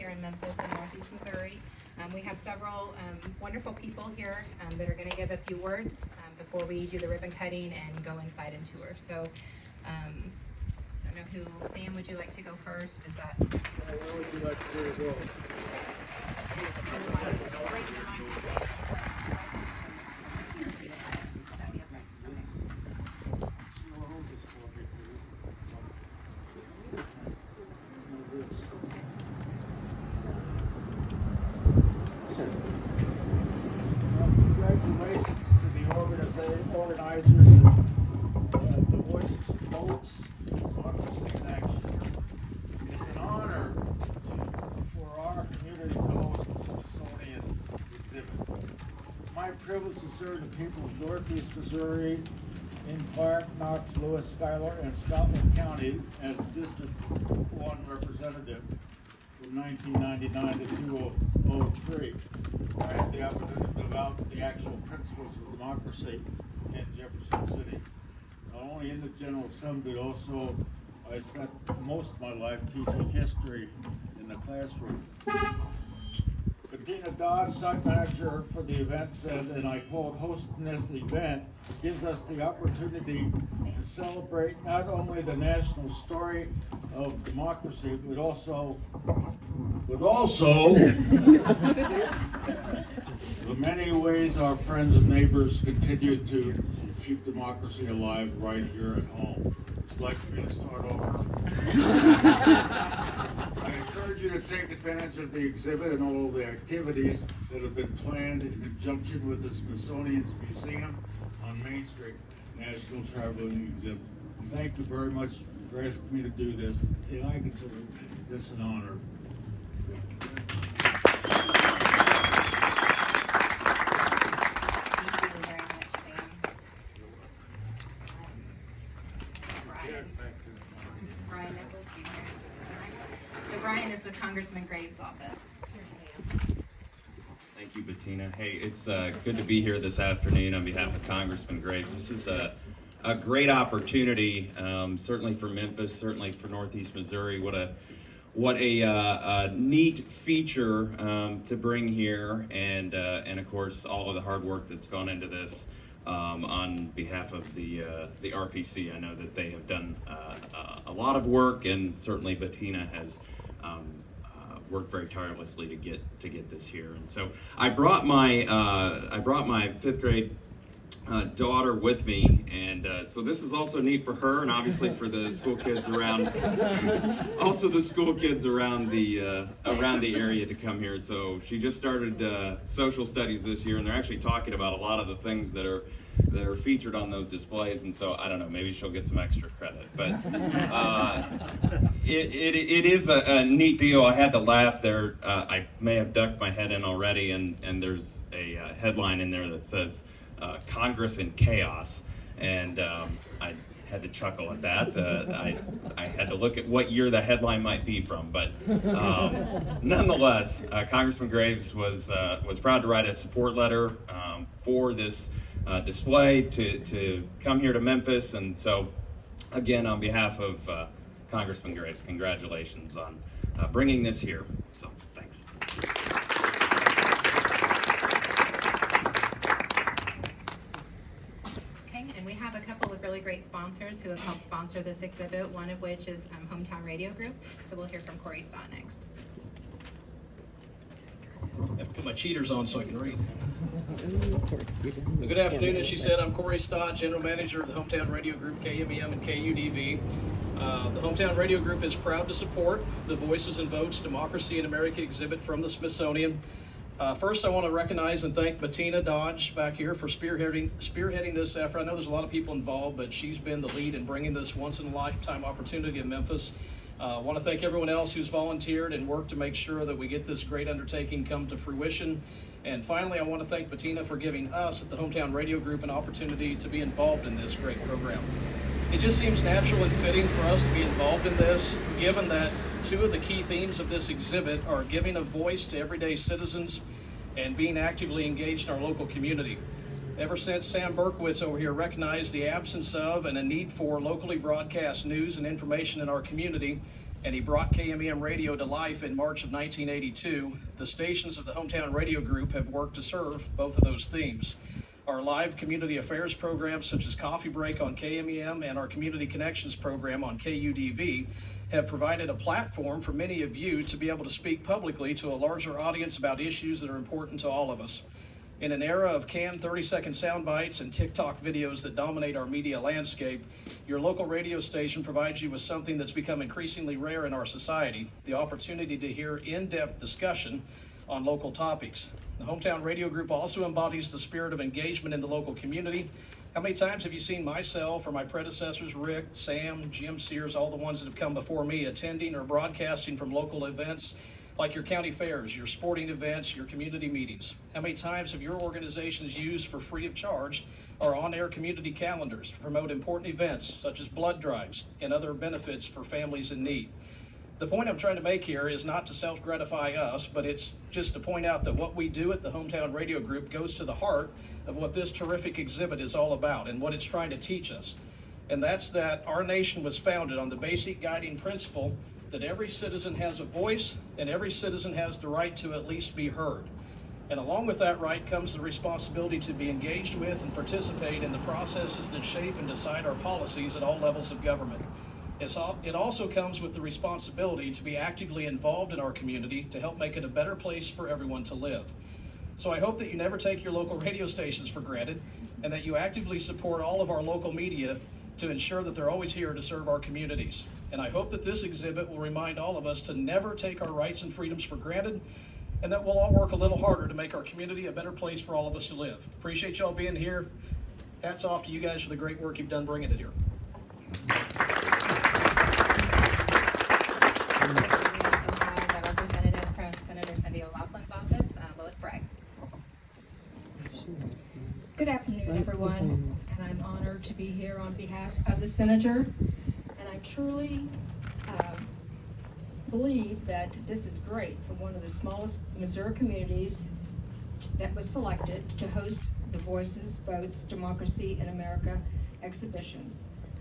here in Memphis and Northeast Missouri. We have several wonderful people here that are going to give a few words before we do the ribbon cutting and go inside and tour. So, I don't know who, Sam, would you like to go first? Is that? Where would you like to go? Congratulations to the organizers of the Voices Vote Democracy in Action. It's an honor for our community to host the Smithsonian exhibit. It's my privilege to serve the people of Northeast Missouri in Clark, Knox, Lewis, Schuyler, and Scotland County as District 1 representative from 1999 to 2003. I had the opportunity to develop the actual principles of democracy in Jefferson City. Not only in the General Assembly, but also I spent most of my life teaching history in the classroom. Bettina Dodge, site manager for the event, said, and I quote, "Hosting this event gives us the opportunity to celebrate not only the national story of democracy, but also the many ways our friends and neighbors continue to keep democracy alive right here at home." Would you like me to start over? I encourage you to take advantage of the exhibit and all the activities that have been planned in conjunction with the Smithsonian's Museum on Main Street National Traveling Exhibit. Thank you very much for asking me to do this, and I consider this an honor. Brian is with Congressman Graves' office. Thank you, Bettina. Hey, it's good to be here this afternoon on behalf of Congressman Graves. This is a great opportunity, certainly for Memphis, certainly for Northeast Missouri. What a neat feature to bring here, and of course all of the hard work that's gone into this on behalf of the RPC. I know that they have done a lot of work, and certainly Bettina has worked very tirelessly to get this here. And so I brought my fifth grade daughter with me, and so this is also neat for her, and obviously for the school kids around, also the school kids around the area to come here. So she just started social studies this year, and they're actually talking about a lot of the things that are featured on those displays, and so I don't know, maybe she'll get some extra credit, but it is a neat deal. I had to laugh there. I may have ducked my head in already, and there's a headline in there that says Congress in chaos, and I had to chuckle at that. I had to look at what year the headline might be from, but nonetheless, Congressman Graves was proud to write a support letter for this display to come here to Memphis, and so again, on behalf of Congressman Graves, congratulations on bringing this here. So thanks. Okay, and we have a couple of really great sponsors who have helped sponsor this exhibit, one of which is Hometown Radio Group. So we'll hear from Corey Stott next. I have to put my cheaters on so I can read. Good afternoon, as she said, I'm Corey Stott, General Manager of the Hometown Radio Group, KMEM and KUDV. The Hometown Radio Group is proud to support the Voices and Votes Democracy in America exhibit from the Smithsonian. First, I want to recognize and thank Bettina Dodge back here for spearheading this effort. I know there's a lot of people involved, but she's been the lead in bringing this once-in-a-lifetime opportunity in Memphis. I want to thank everyone else who's volunteered and worked to make sure that we get this great undertaking come to fruition. And finally, I want to thank Bettina for giving us at the Hometown Radio Group an opportunity to be involved in this great program. It just seems natural and fitting for us to be involved in this, given that two of the key themes of this exhibit are giving a voice to everyday citizens and being actively engaged in our local community. Ever since Sam Berkowitz over here recognized the absence of and a need for locally broadcast news and information in our community, and he brought KMEM radio to life in March of 1982, the stations of the Hometown Radio Group have worked to serve both of those themes. Our live community affairs programs such as Coffee Break on KMEM and our Community Connections program on KUDV have provided a platform for many of you to be able to speak publicly to a larger audience about issues that are important to all of us. In an era of canned 30-second sound bites and TikTok videos that dominate our media landscape, your local radio station provides you with something that's become increasingly rare in our society, the opportunity to hear in-depth discussion on local topics. The Hometown Radio Group also embodies the spirit of engagement in the local community. How many times have you seen myself or my predecessors, Rick, Sam, Jim Sears, all the ones that have come before me, attending or broadcasting from local events like your county fairs, your sporting events, your community meetings? How many times have your organizations used for free of charge our on-air community calendars to promote important events such as blood drives and other benefits for families in need? The point I'm trying to make here is not to self-gratify us, but it's just to point out that what we do at the Hometown Radio Group goes to the heart of what this terrific exhibit is all about and what it's trying to teach us. And that's that our nation was founded on the basic guiding principle that every citizen has a voice and every citizen has the right to at least be heard. And along with that right comes the responsibility to be engaged with and participate in the processes that shape and decide our policies at all levels of government. It also comes with the responsibility to be actively involved in our community to help make it a better place for everyone to live. So I hope that you never take your local radio stations for granted and that you actively support all of our local media to ensure that they're always here to serve our communities. And I hope that this exhibit will remind all of us to never take our rights and freedoms for granted, and that we'll all work a little harder to make our community a better place for all of us to live. Appreciate y'all being here. Hats off to you guys for the great work you've done bringing it here. We also have a representative from Senator Cindy O'Loughlin's office, Lois Bragg. Good afternoon, everyone, and I'm honored to be here on behalf of the Senator. And I truly believe that this is great for one of the smallest Missouri communities that was selected to host the Voices Votes Democracy in America exhibition.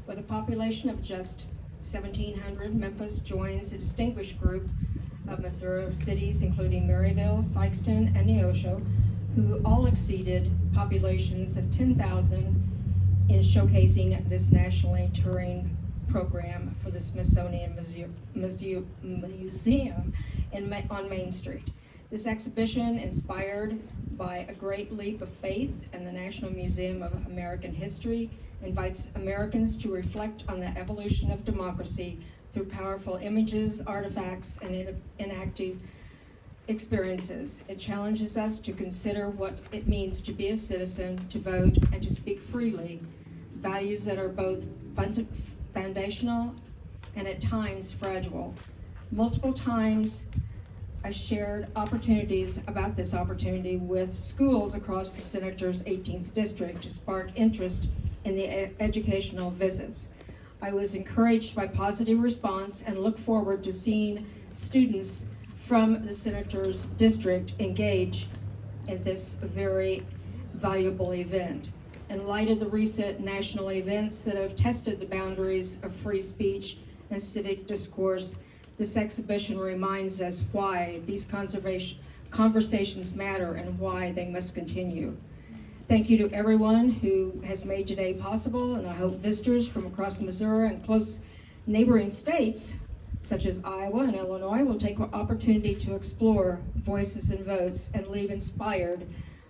With a population of just 1,700, Memphis joins a distinguished group of Missouri cities, including Maryville, Sikeston, and Neosho, who all exceeded populations of 10,000 in showcasing this nationally touring program for the Smithsonian Museum on Main Street. This exhibition, inspired by a great leap of faith and the National Museum of American History, invites Americans to reflect on the evolution of democracy through powerful images, artifacts, and interactive experiences. It challenges us to consider what it means to be a citizen, to vote, and to speak freely, values that are both foundational and at times fragile. Multiple times I shared opportunities about this opportunity with schools across the Senator's 18th district to spark interest in the educational visits. I was encouraged by positive response and look forward to seeing students from the Senator's district engage in this very valuable event. In light of the recent national events that have tested the boundaries of free speech and civic discourse, this exhibition reminds us why these conversations matter and why they must continue. Thank you to everyone who has made today possible, and I hope visitors from across Missouri and close neighboring states, such as Iowa and Illinois, will take the opportunity to explore Voices and Votes and leave inspired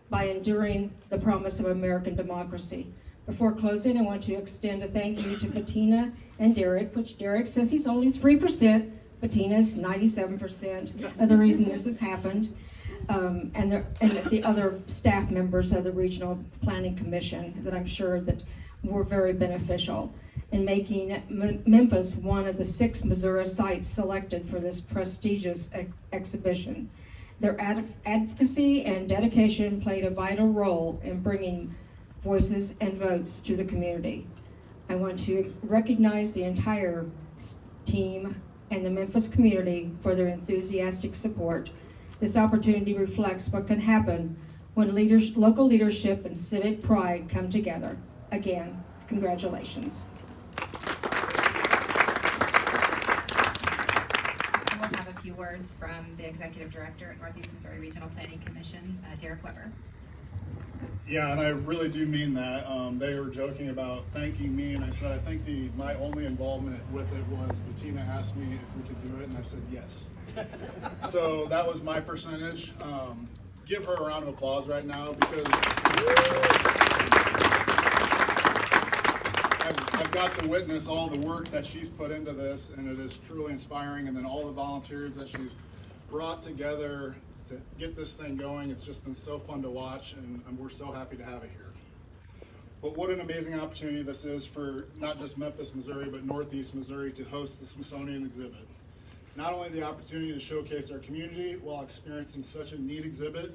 by enduring the promise of American democracy. Before closing, I want to extend a thank you to Bettina and Derek, which Derek says he's only 3%, Bettina's 97% of the reason this has happened, and the other staff members of the Regional Planning Commission that I'm sure that were very beneficial in making Memphis one of the 6 Missouri sites selected for this prestigious exhibition. Their advocacy and dedication played a vital role in bringing voices and votes to the community. I want to recognize the entire team and the Memphis community for their enthusiastic support. This opportunity reflects what can happen when local leadership and civic pride come together. Again, congratulations. We'll have a few words from the Executive Director at Northeast Missouri Regional Planning Commission, Derek Weber. Yeah, and I really do mean that. They were joking about thanking me, and I said I think my only involvement with it was Bettina asked me if we could do it, and I said yes. So that was my percentage. Give her a round of applause right now, because I've got to witness all the work that she's put into this, and it is truly inspiring. And then all the volunteers that she's brought together to get this thing going. It's just been so fun to watch, and we're so happy to have it here. But what an amazing opportunity this is for not just Memphis, Missouri, but Northeast Missouri to host the Smithsonian exhibit. Not only the opportunity to showcase our community while experiencing such a neat exhibit,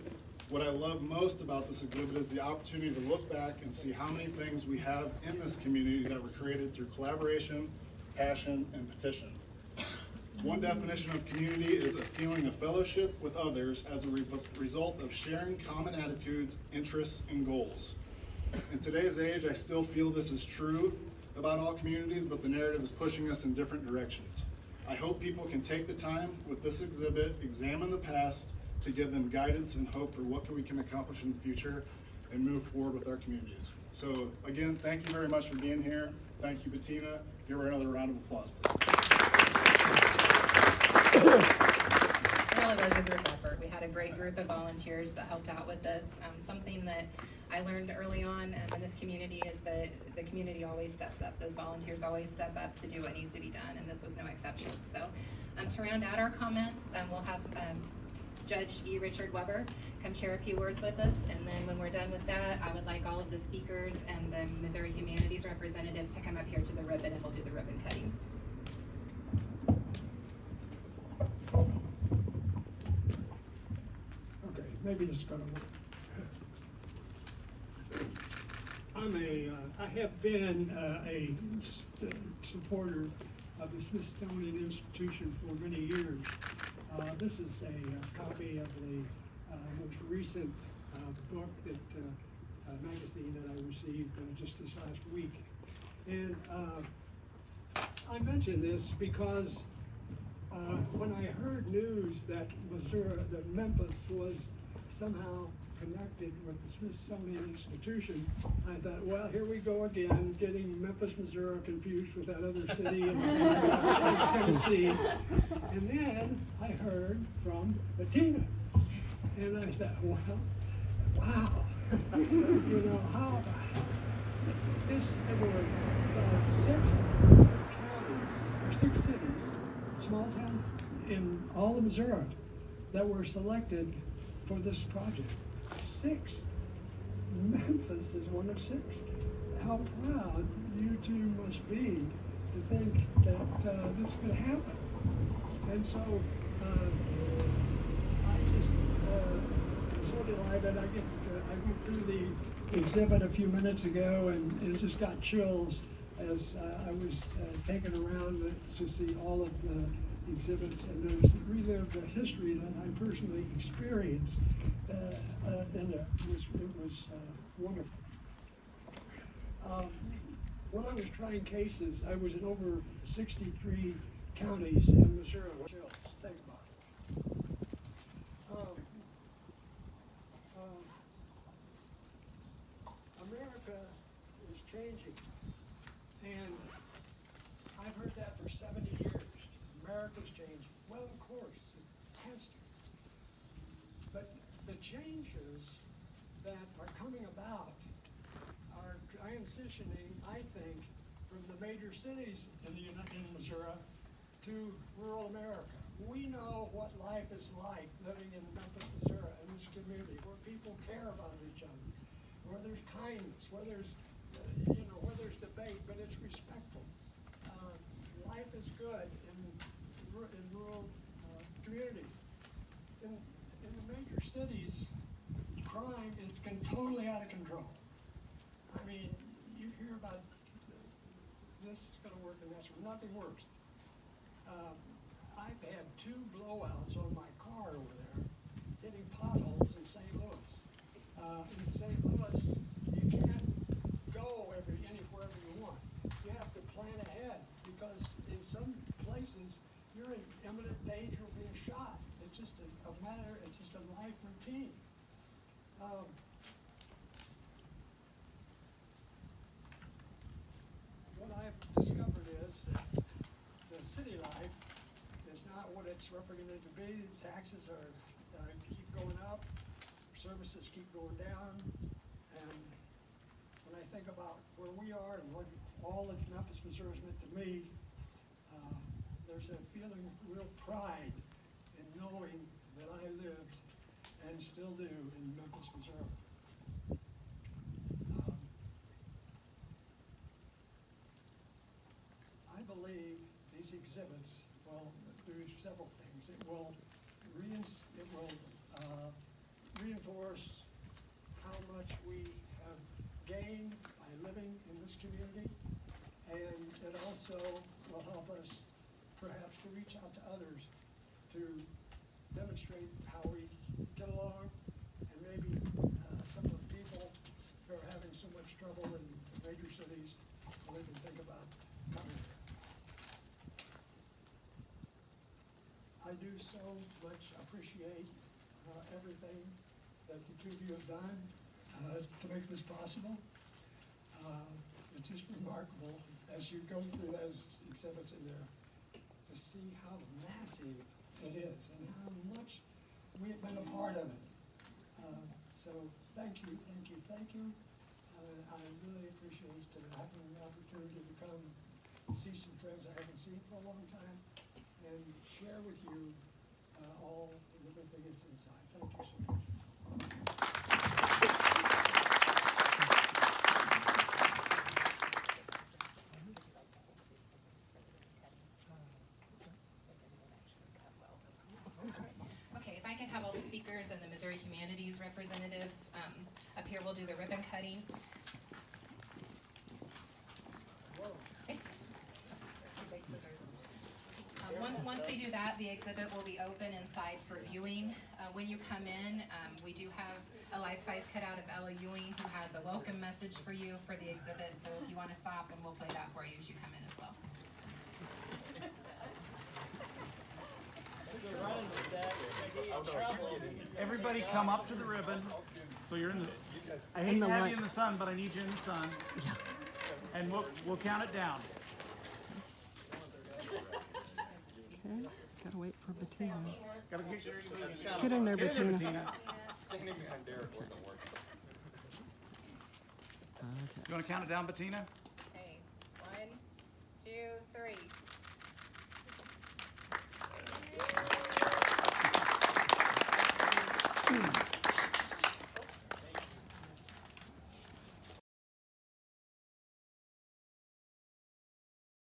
what I love most about this exhibit is the opportunity to look back and see how many things we have in this community that were created through collaboration, passion, and petition. One definition of community is a feeling of fellowship with others as a result of sharing common attitudes, interests, and goals. In today's age, I still feel this is true about all communities, but the narrative is pushing us in different directions. I hope people can take the time with this exhibit, examine the past to give them guidance and hope for what we can accomplish in the future and move forward with our communities. So again, thank you very much for being here. Thank you, Bettina. Give her another round of applause, please. It really was a group effort. We had a great group of volunteers that helped out with this. Something that I learned early on in this community is that the community always steps up. Those volunteers always step up to do what needs to be done, and this was no exception. So to round out our comments, we'll have Judge E. Richard Weber come share a few words with us, and then when we're done with that, I would like all of the speakers and the Missouri Humanities representatives to come up here to the ribbon, and we'll do the ribbon cutting. Okay, maybe this is gonna work. I have been a supporter of the Smithsonian Institution for many years. This is a copy of the most recent book magazine that I received just this last week. And I mention this because when I heard news that Memphis was somehow connected with the Smithsonian Institution, I thought, well, here we go again, getting Memphis, Missouri confused with that other city in Tennessee. And then I heard from Bettina, and I thought, well, wow, you know, how there were 6 counties, or 6 cities, small town in all of Missouri that were selected for this project. 6. Memphis is one of 6. How proud you two must be to think that this could happen. And so I just so delighted. I went through the exhibit a few minutes ago, and it just got chills as I was taken around to see all of the exhibits and those relive the history that I personally experienced, and it was wonderful. When I was trying cases, I was in over 63 counties in Missouri. Think about it. America is changing, and I've heard that for 70 years. America's changing. Well, of course, it has to. But the changes that are coming about are transitioning, I think, from the major cities in Missouri to rural America. We know what life is like living in Memphis, Missouri, in this community where people care about each other, where there's kindness, where there's, where there's debate, but it's respectful. Life is good in rural communities. In the major cities, crime is totally out of control. I mean, you hear about this is going to work and that's nothing works. I've had 2 blowouts on my car over there, hitting potholes in St. Louis. In St. Louis, you can't go anywhere you want. You have to plan ahead because in some places you're in imminent danger of being shot. It's just a matter. It's just a life routine. What I've discovered is that the city life is not what it's represented to be. Taxes are keep going up, services keep going down, and when I think about where we are and what all that Memphis, Missouri has meant to me, there's a feeling of real pride in knowing that I lived and still do in Memphis, Missouri. I believe these exhibits will do several things. It will reinforce how much we have gained by living in this community, and it also will help us perhaps to reach out to others to demonstrate how we get along, and maybe some of the people who are having so much trouble in the major cities will even think about coming here. I do so much appreciate everything that the two of you have done to make this possible. It's just remarkable as you go through those exhibits in there to see how massive it is and how much we have been a part of it. So thank you, thank you, thank you. I really appreciate having the opportunity to come see some friends I haven't seen for a long time and share with you all everything that's inside. Thank you so much. Okay, if I can have all the speakers and the Missouri Humanities representatives up here, we'll do the ribbon cutting. Okay. Once we do that, the exhibit will be open inside for viewing. When you come in, we do have a life-size cutout of Ella Ewing who has a welcome message for you for the exhibit, so if you want to stop, and we'll play that for you as you come in as well. Everybody come up to the ribbon. So you're in the, I hate to have you in the sun, but I need you in the sun. Yeah. And we'll count it down. Okay, gotta wait for Bettina. Gotta get Get in there, Bettina. Standing behind Derek wasn't working. You want to count it down, Bettina? Okay, 1, 2, 3.